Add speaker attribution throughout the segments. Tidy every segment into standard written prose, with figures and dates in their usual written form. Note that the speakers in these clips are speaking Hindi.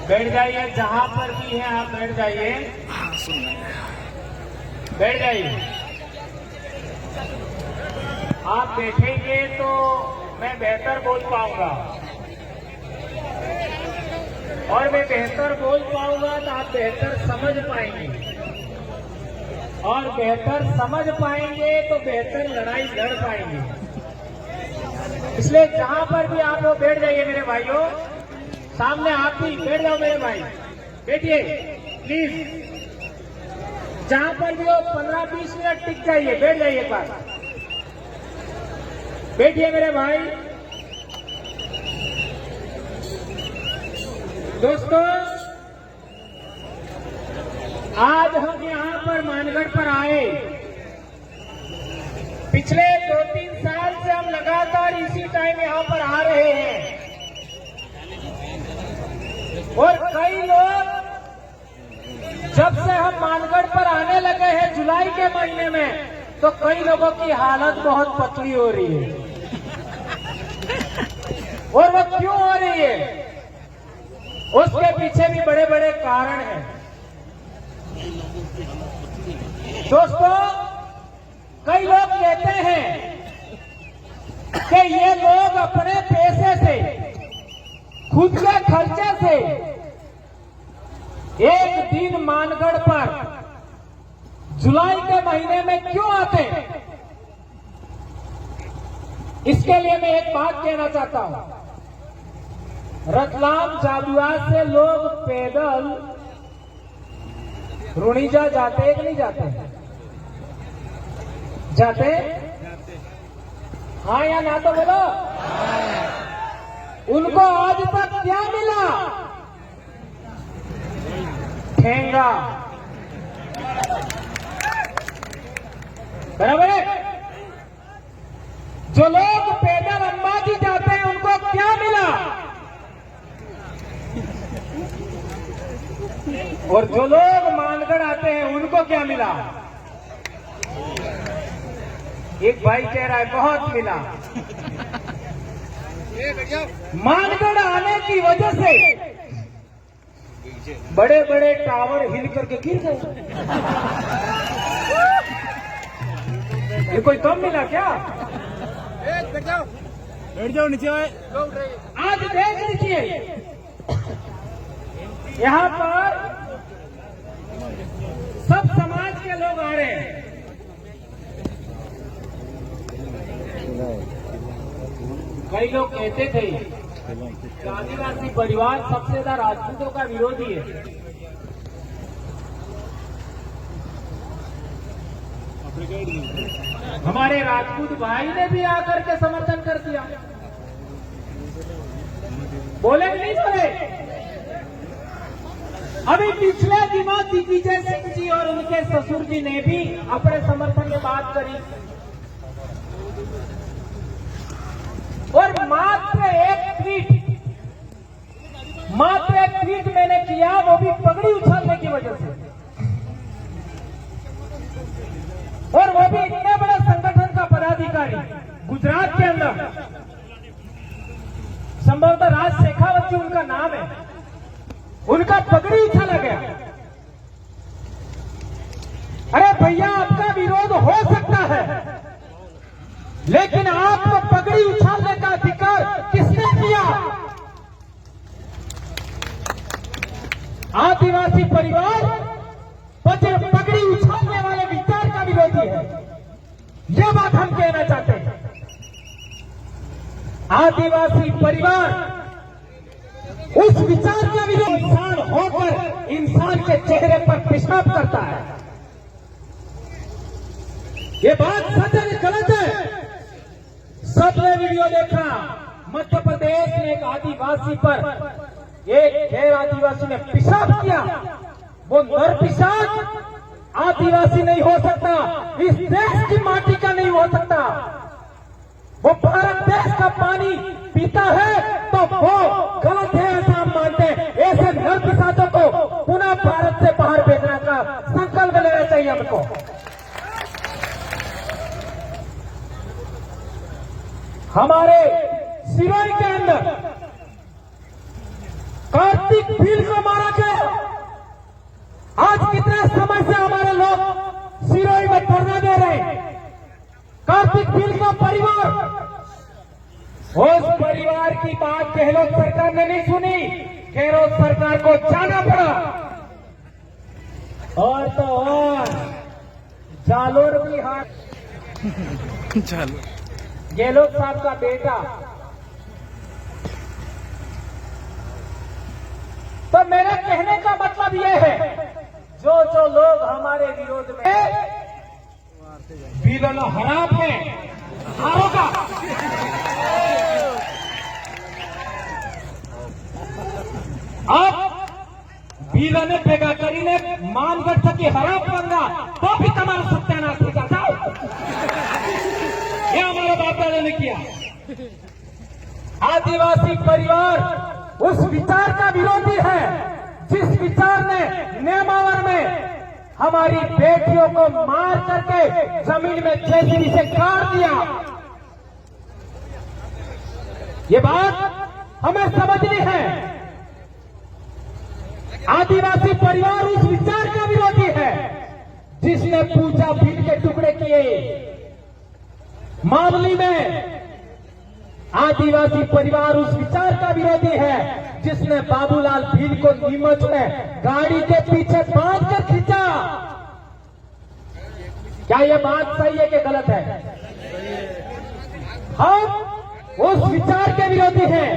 Speaker 1: बैठ जाइए, जहां पर भी हैं आप बैठ जाइए, बैठ जाइए। आप बैठेंगे तो मैं बेहतर बोल पाऊंगा, और मैं बेहतर बोल पाऊंगा तो आप बेहतर समझ पाएंगे, और बेहतर समझ पाएंगे तो बेहतर लड़ाई लड़ पाएंगे। इसलिए जहां पर भी आप लोग बैठ जाइए मेरे भाइयों, सामने आप भी बैठ जाओ मेरे भाई, बैठिए प्लीज। जहां पर भी हो 15-20 मिनट टिक जाइए, बैठ जाइए एक बार, बैठिए मेरे भाई। दोस्तों, आज हम यहां पर मानगढ़ पर आए। पिछले 2-3 साल से हम लगातार इसी टाइम यहां पर आ रहे हैं, और कई लोग जब से हम मानगढ़ पर आने लगे हैं जुलाई के महीने में, तो कई लोगों की हालत बहुत पतली हो रही है। और वो क्यों हो रही है, उसके पीछे भी बड़े बड़े कारण हैं। दोस्तों, कई लोग कहते हैं कि ये लोग अपने पैसे से, खुद के खर्चे से एक दिन मानगढ़ पर जुलाई के महीने में क्यों आते हैं। इसके लिए मैं एक बात कहना चाहता हूं। रतलाम जादुआर से लोग पैदल रुणीजा जाते कि नहीं जाते? जाते? हाँ या ना तो बोलो। उनको आज तक क्या मिला? ठेंगा, बराबर है? जो लोग पैदल अंबाजी जाते हैं उनको क्या मिला, और जो लोग मानगढ़ आते हैं उनको क्या मिला? एक भाई कह रहा है बहुत मिला। मानगढ़ आने की वजह से बड़े बड़े टावर हिल करके गिर गए। ये कोई कम मिला क्या? बैठ जाओ नीचे। आज देख लीजिए, यहाँ पर सब समाज के लोग आ रहे हैं। कई लोग कहते थे कि आदिवासी परिवार सबसे ज्यादा राजपूतों का विरोधी है। हमारे राजपूत भाई ने भी आकर के समर्थन कर दिया। बोले नहीं बोले? अभी पिछले दिनों दिग्विजय सिंह जी और उनके ससुर जी ने भी अपने समर्थन में बात करी, और मात्र एक ट्वीट मैंने किया, वो भी पगड़ी उछालने की वजह से, और वो भी इतने बड़े संगठन का पदाधिकारी गुजरात के अंदर, संभवतः राज शेखावत जी उनका नाम है, उनका पगड़ी उछाला गया। अरे भैया, आपका विरोध हो सकता है, लेकिन आपको पगड़ी उछालने का अधिकार किसने दिया? आदिवासी परिवार पगड़ी उछालने वाले विचार का विरोधी है, यह बात हम कहना चाहते हैं। आदिवासी परिवार उस विचार का विरोध इंसान होकर इंसान के चेहरे पर पेशाब करता है। ये बात सच है, गलत है? सबने वीडियो देखा, मध्य प्रदेश में एक आदिवासी पर एक गैर आदिवासी ने पेशाब किया। वो नर पेशाब आदिवासी नहीं हो सकता, इस देश की माटी का नहीं हो सकता। वो भारत देश का पानी पीता है तो वो गलत है, ऐसा हम मानते हैं। ऐसे नर पेशाबों को पुनः भारत से बाहर भेजना का संकल्प लेना चाहिए हमको। हमारे सिरोही के अंदर कार्तिक भील को मारा गया। आज कितने समय से हमारे लोग सिरोही में धरना दे रहे हैं। कार्तिक भील का परिवार, उस परिवार की बात गहलोत सरकार ने नहीं सुनी। गहलोत सरकार को जाना पड़ा। और तो और जालोर भी हाथ गहलोत साहब का बेटा। तो मेरे कहने का मतलब यह है, जो लोग हमारे विरोध में विलन हराम है, हारोगा। अब विलन भेगा કરીને मानगढ़ थकी हराम बनना तो भी तुम्हारा सत्यानाश होगा। जाओ, ये हमारे बाप दादा ने किया। आदिवासी परिवार उस विचार का विरोधी है जिस विचार ने नेमावर में हमारी बेटियों को मार करके जमीन में जेसीबी से काट दिया। ये बात हमें समझनी है। आदिवासी परिवार उस विचार का विरोधी है जिसने पूजा भील के टुकड़े किए। मामली में आदिवासी परिवार उस विचार का विरोधी है जिसने बाबूलाल भील को नीमच में गाड़ी के पीछे बांध कर खींचा। क्या यह बात सही है कि गलत है? हम उस विचार के विरोधी हैं।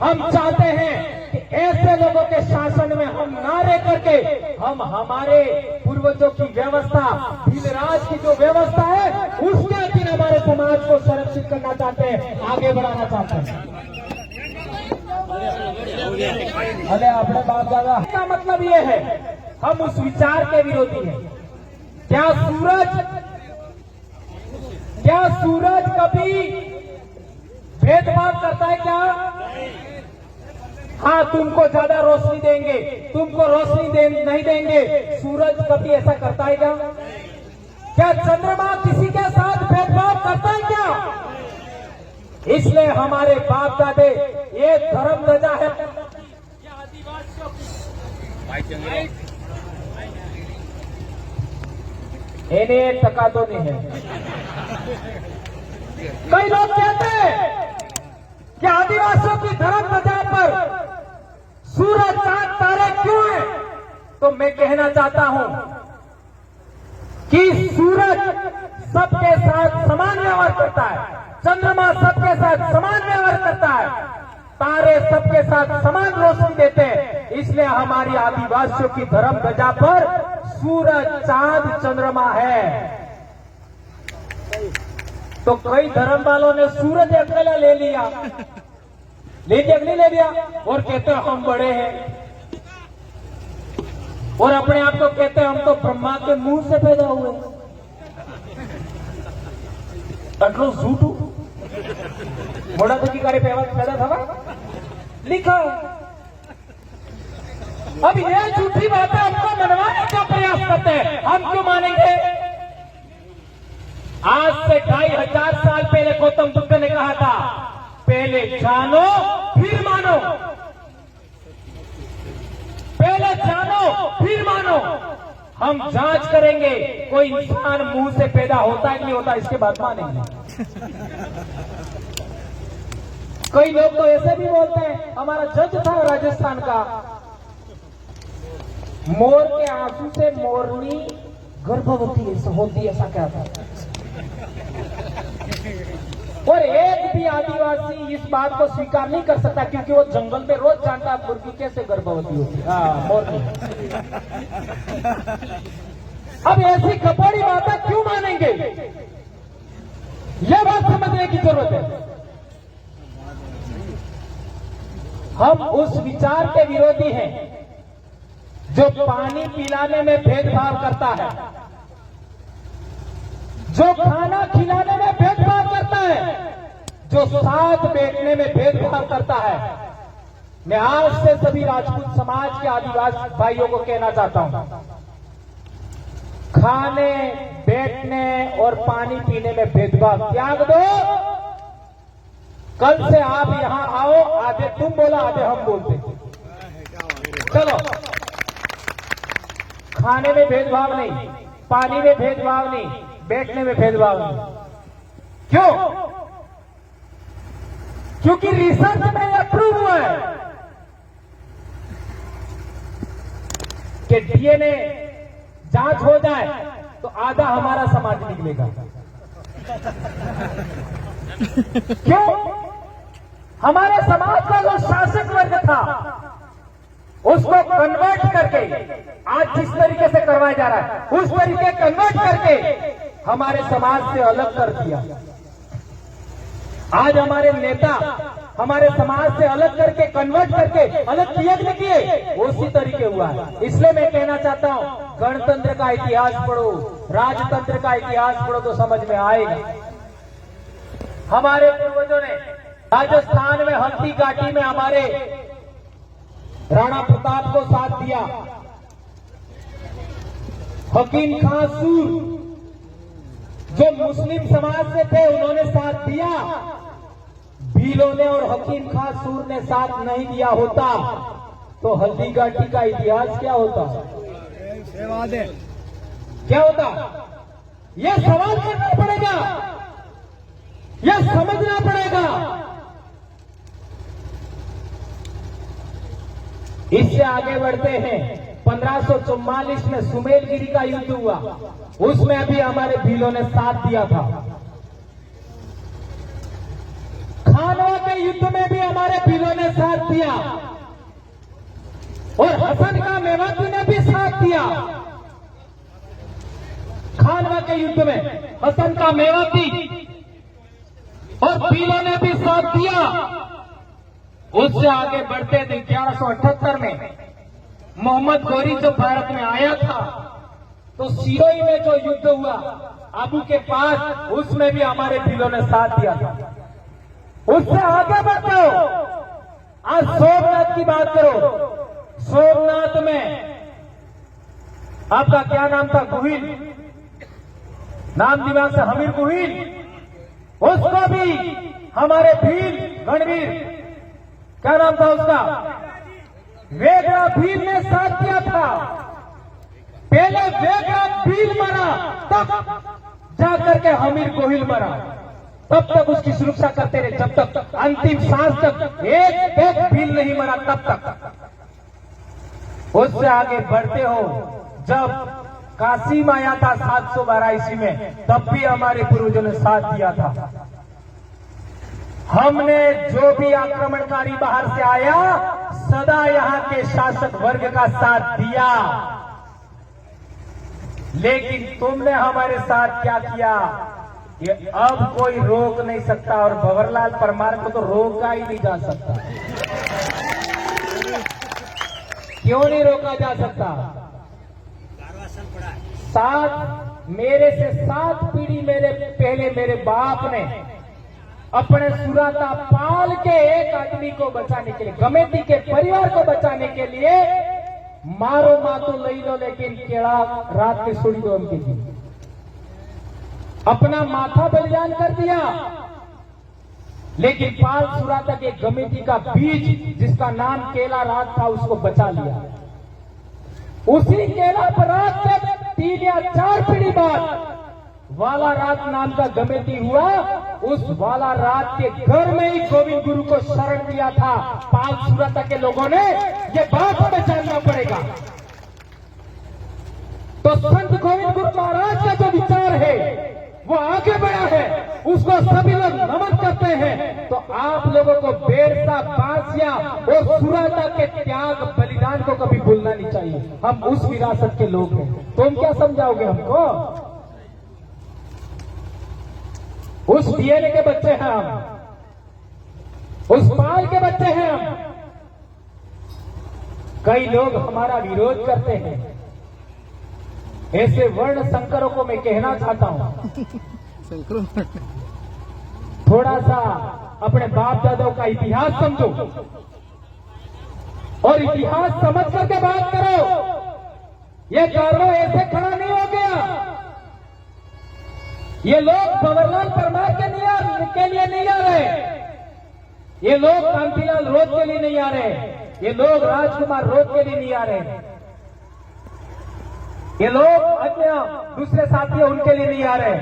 Speaker 1: हम चाहते हैं कि ऐसे लोगों के शासन में हम ना रह करके हम हमारे पूर्वजों की व्यवस्था, भीलराज की जो व्यवस्था है उसके अधीन हमारे समाज को संरक्षित करना चाहते हैं, आगे बढ़ाना चाहते हैं। अरे अपने बाप दादा का मतलब ये है, हम उस विचार के विरोधी हैं। क्या सूरज कभी भेदभाव करता है क्या? हाँ, तुमको ज्यादा रोशनी देंगे, तुमको रोशनी नहीं देंगे। सूरज कभी ऐसा करता है क्या? क्या चंद्रमा किसी के साथ भेदभाव करता है क्या? इसलिए हमारे बाप दादे ये धर्म ध्वजा है। इन्हें टका तो नहीं है। कई लोग कहते हैं कि आदिवासियों की धर्म ध्वजा पर सूरज चांद तारे क्यों हैं? तो मैं कहना चाहता हूं कि सूरज सबके साथ समान व्यवहार करता है, चंद्रमा सबके साथ समान व्यवहार करता है, तारे सबके साथ समान रोशनी देते हैं। इसलिए हमारी आदिवासियों की धर्म ध्वजा पर सूरज, चांद, चंद्रमा है। तो कई धर्म वालों ने सूरज अकेला ले लिया, नहीं ले लिया और कहते हैं हम बड़े हैं, और अपने आप को कहते हैं हम तो ब्रह्मा के मुंह से पैदा हुए। अटलो झूठू मोड़ा तो की कार्य पैदा था लिखा। अब ये झूठी बातें हमको मनवाने का प्रयास करते हैं, हम क्यों मानेंगे? आज से 2500 साल पहले गौतम बुद्ध ने कहा था, पहले जानो फिर मानो, पहले जानो फिर मानो। हम जांच करेंगे कोई इंसान मुंह से पैदा होता है कि नहीं होता, इसके बाद मानेंगे। कई लोग तो ऐसे भी बोलते हैं, हमारा जज था राजस्थान का, मोर के आंसू से मोरनी गर्भवती होती, ऐसा क्या था? और एक भी आदिवासी इस बात को स्वीकार नहीं कर सकता क्योंकि वो जंगल में रोज जानता है मुर्गी कैसे गर्भवती होती है। मोरनी। अब ऐसी कपड़ी बातें क्यों मानेंगे? यह बात समझने की जरूरत है। हम उस विचार के विरोधी हैं जो पानी पिलाने में भेदभाव करता है, जो खाना खिलाने में भेदभाव करता है, जो साथ बैठने में भेदभाव करता है। मैं आज से सभी राजपूत समाज के आदिवासी भाइयों को कहना चाहता हूं, खाने, बैठने और पानी पीने में भेदभाव त्याग दो। कल से आप यहां आओ, आधे तुम बोला आधे हम बोलते, चलो, खाने में भेदभाव नहीं, पानी में भेदभाव नहीं, बैठने में भेदभाव नहीं। क्यों? क्योंकि रिसर्च में यह प्रूव हुआ है कि डीएनए जांच हो जाए तो आधा हमारा समाज निकलेगा। क्यों? हमारे समाज का जो शासक वर्ग था उसको कन्वर्ट करके आज जिस तरीके से करवाया जा रहा है उस तरीके कन्वर्ट करके हमारे समाज से अलग कर दिया। आज हमारे नेता हमारे समाज से अलग करके कन्वर्ट करके अलग किए कि नहीं किए, उसी तरीके हुआ है। इसलिए मैं कहना चाहता हूं, गणतंत्र का इतिहास पढ़ो, राजतंत्र का इतिहास पढ़ो तो समझ में आएगा। हमारे पूर्वजों ने राजस्थान में हल्दी घाटी में हमारे राणा प्रताप को साथ दिया। हकीम खां सूर जो मुस्लिम समाज से थे उन्होंने साथ दिया। भीलों ने और हकीम खां सूर ने साथ नहीं दिया होता तो हल्दी घाटी का इतिहास क्या होता, क्या होता? यह सवाल करना पड़ेगा, यह समझना पड़ेगा। इससे आगे बढ़ते हैं। 1544 में सुमेलगिरी का युद्ध हुआ, उसमें भी हमारे भीलों ने साथ दिया था। खानवा के युद्ध में भी हमारे भीलों ने साथ दिया और हसन का मेवाती ने भी साथ दिया। खानवा के युद्ध में हसन का मेवाती और भीलों ने भी साथ दिया। उससे आगे बढ़ते थे 1178 में मोहम्मद गौरी जो भारत में आया था तो सिरोही में जो युद्ध हुआ आबू के पास, उसमें भी हमारे भीलों ने साथ दिया था। उससे आगे बढ़ते हो, आज सोमनाथ की बात करो। सोमनाथ में आपका क्या नाम था? गुहिल, नाम दिमाग से हमीर गुहिल, उसको भी हमारे भील गणवीर, क्या नाम था उसका? वेगड़ा भील ने साथ दिया था। पहले वेगड़ा भील मरा तब जाकर के हमीर गोहिल मरा, तब तक उसकी सुरक्षा करते रहे जब तक अंतिम सांस तक एक भील नहीं मरा तब तक। उससे आगे बढ़ते हो, जब कासिम आया था 712 ईस्वी में, तब भी हमारे पूर्वजों ने साथ दिया था। हमने जो भी आक्रमणकारी बाहर से आया सदा यहां के शासक वर्ग का साथ दिया। लेकिन तुमने हमारे साथ क्या किया ये अब कोई रोक नहीं सकता और भंवरलाल परमार को तो रोका ही नहीं जा सकता। क्यों नहीं रोका जा सकता? मेरे से 7 पीढ़ी मेरे पहले मेरे बाप ने अपने सुराता पाल के एक आदमी को बचाने के लिए, गमेती के परिवार को बचाने के लिए मारो मातो लई लो लेकिन केड़ा रात के सुड़ी दो उनके जी, अपना माथा बलिदान कर दिया। लेकिन पाल सुराता के गमेती का बीज जिसका नाम केला रात था उसको बचा लिया। उसी केला पर रात के 3 या 4 पीढ़ी बाद वाला रात नाम का गमेती हुआ। उस वाला रात के घर में ही गोविंद गुरु को शरण दिया था पाल सुराता के लोगों ने। ये बात हमें जानना पड़ेगा। तो संत गोविंद गुरु महाराज का जो विचार है वो आगे बढ़ा है, उसको सभी लोग नमन करते हैं। तो आप लोगों को बेरसा, बांसिया और सुराता के त्याग बलिदान को कभी भूलना नहीं चाहिए। हम उस विरासत के लोग हैं। तुम क्या समझाओगे हमको? उस डीएनए के बच्चे हैं हम, उस पाल के बच्चे हैं हम। कई लोग हमारा विरोध करते हैं। ऐसे वर्ण संकरों को मैं कहना चाहता हूं, थोड़ा सा अपने बाप दादाओं का इतिहास समझो और इतिहास समझ करके बात करो। ये कारवा ऐसे खड़ा नहीं हो गया। ये लोग भंवरलाल परमार के लिए नहीं आ रहे। ये लोग कांतिलाल रोज के लिए नहीं आ रहे, ये लोग राजकुमार रोज के लिए नहीं आ रहे, ये लोग अन्य दूसरे साथी उनके लिए नहीं आ रहे।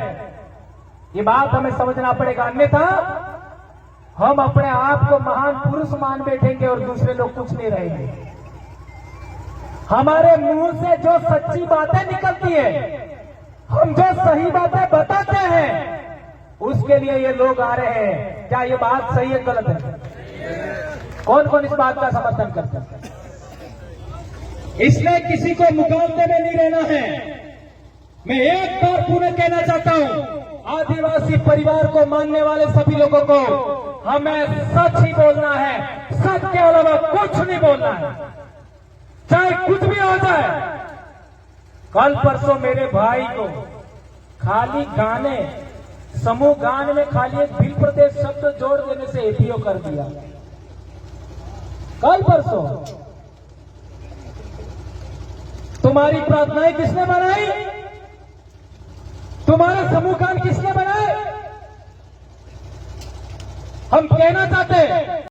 Speaker 1: ये बात हमें समझना पड़ेगा, अन्यथा हम अपने आप को महान पुरुष मान बैठेंगे और दूसरे लोग कुछ नहीं रहेंगे। हमारे मुंह से जो सच्ची बातें निकलती है, हम जो सही बातें बताते हैं, उसके लिए ये लोग आ रहे हैं। क्या ये बात सही है गलत है? कौन कौन इस बात का समर्थन करता है? इसलिए किसी को मुकाबले में नहीं रहना है। मैं एक बार पुनः कहना चाहता हूं, आदिवासी परिवार को मानने वाले सभी लोगों को हमें सच ही बोलना है, सच के अलावा कुछ नहीं बोलना है, चाहे कुछ भी हो जाए। कल परसों मेरे भाई को खाली गाने, समूह गान में खाली एक भिल प्रदेश शब्द जोड़ देने से एपीओ कर दिया। कल परसों तुम्हारी प्रार्थनाएं किसने बनाई? तुम्हारे समूह गान किसने बनाए? हम कहना चाहते हैं